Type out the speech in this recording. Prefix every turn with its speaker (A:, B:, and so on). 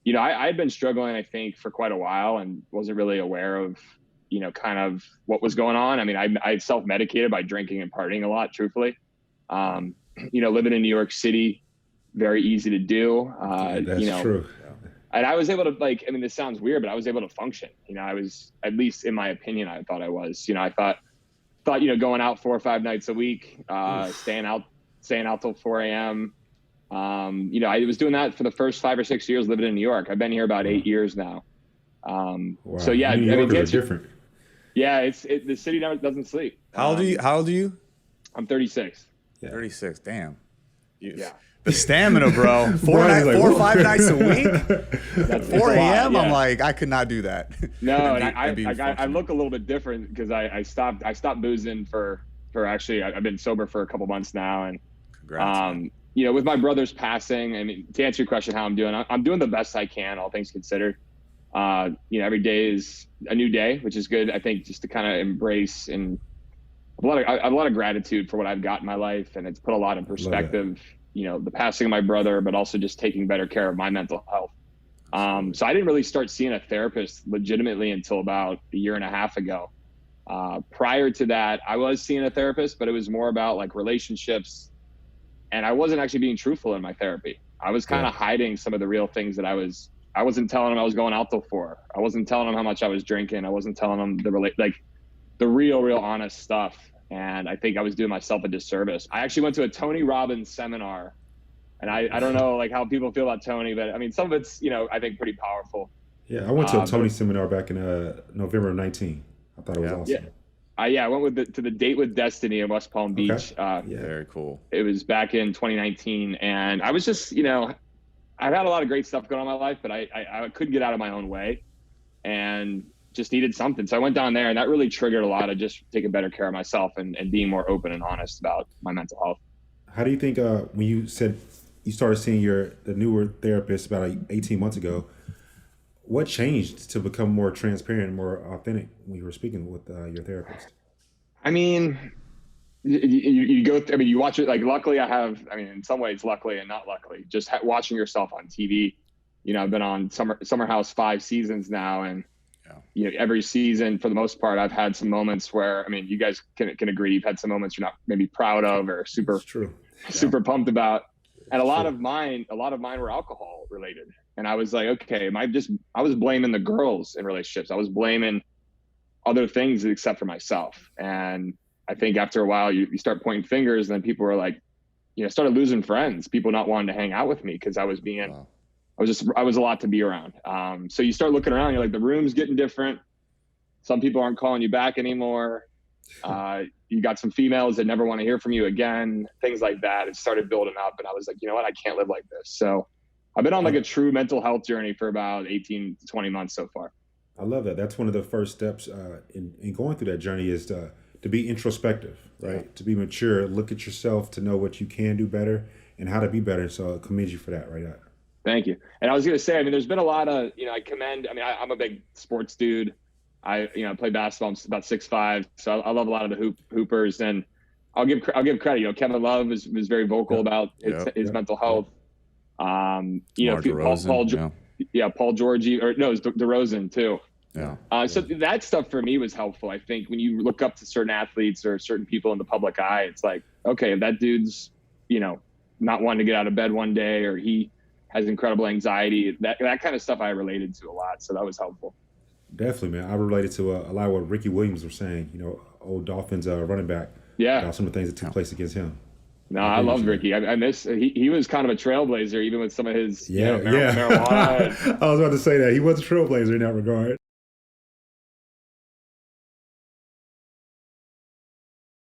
A: I had been struggling, I think, for quite a while and wasn't really aware of, kind of what was going on. I mean, I self-medicated by drinking and partying a lot, truthfully. Living in New York City, very easy to do.
B: That's true.
A: And I was able to, like, I mean, this sounds weird, but I was able to function. I was, at least in my opinion, I thought I was. I thought, going out 4 or 5 nights a week, staying out till 4 a.m. I was doing that for the first 5 or 6 years living in New York. I've been here about 8 years now.
B: Wow.
A: So yeah,
B: New Yorkers are different.
A: Yeah, the city doesn't sleep.
C: How old are you?
A: I'm 36.
C: Yeah. 36. Damn.
A: Yeah.
C: The stamina, bro. 4 or 5 nights a week.
A: That's
C: 4 a.m.
A: Yeah.
C: I'm like, I could not do that.
A: No, and I look a little bit different because I stopped boozing for actually I've been sober for a couple months now, and
C: congrats.
A: With my brother's passing, I mean, to answer your question, how I'm doing, I'm doing the best I can, all things considered. Every day is a new day, which is good. I think just to kind of embrace and I have a lot of gratitude for what I've got in my life, and it's put a lot in perspective. The passing of my brother, but also just taking better care of my mental health. So I didn't really start seeing a therapist legitimately until about a year and a half ago. Prior to that, I was seeing a therapist, but it was more about like relationships, and I wasn't actually being truthful in my therapy. I was kind of hiding some of the real things that I wasn't telling them I was going out till 4. I wasn't telling them how much I was drinking. I wasn't telling them the real honest stuff. And I think I was doing myself a disservice. I actually went to a Tony Robbins seminar, and I don't know like how people feel about Tony, but I mean, some of it's, I think pretty powerful.
B: Yeah. I went to a Tony seminar back in November of 19. I thought it was awesome.
A: I went to the Date with Destiny in West Palm Beach.
C: Very cool.
A: It was back in 2019. And I was just, I've had a lot of great stuff going on in my life, but I couldn't get out of my own way and just needed something. So I went down there, and that really triggered a lot of just taking better care of myself and being more open and honest about my mental health.
B: How do you think when you said you started seeing the newer therapist about 18 months ago, what changed to become more transparent and more authentic when you were speaking with your therapist?
A: I mean, you go through, you watch it, like, luckily in some ways, luckily and not luckily, just watching yourself on TV. I've been on Summer House 5 seasons now, and every season, for the most part, I've had some moments where, you guys can agree, you've had some moments you're not maybe proud of or super pumped about. And a lot of mine were alcohol related. And I was like, okay, I was blaming the girls in relationships. I was blaming other things except for myself. And I think after a while you start pointing fingers, and then people were like, started losing friends, people not wanting to hang out with me because I was a lot to be around. So you start looking around, you're like, the room's getting different. Some people aren't calling you back anymore. You got some females that never want to hear from you again, things like that. It started building up, and I was like, you know what? I can't live like this. So I've been on like a true mental health journey for about 18 to 20 months so far.
B: I love that. That's one of the first steps in going through that journey is to be introspective, right? Yeah. To be mature, look at yourself, to know what you can do better and how to be better. So I commend you for that right now.
A: Thank you. And I was going to say, there's been a lot of, I'm a big sports dude. I play basketball. I'm about 6'5", so I love a lot of the hoopers. And I'll give credit. Kevin Love was very vocal about his mental health. Paul Georgie, or no, it's DeRozan too.
C: Yeah.
A: So that stuff for me was helpful. I think when you look up to certain athletes or certain people in the public eye, it's like, okay, if that dude's, not wanting to get out of bed one day, or he has incredible anxiety, that kind of stuff I related to a lot. So that was helpful.
B: Definitely, man. I related to a lot of what Ricky Williams was saying, old Dolphins running back.
A: Yeah.
B: Some of the things that took place against him.
A: No, I loved Ricky. I miss, he was kind of a trailblazer, even with some of his
B: marijuana. I was about to say that. He was a trailblazer in that regard.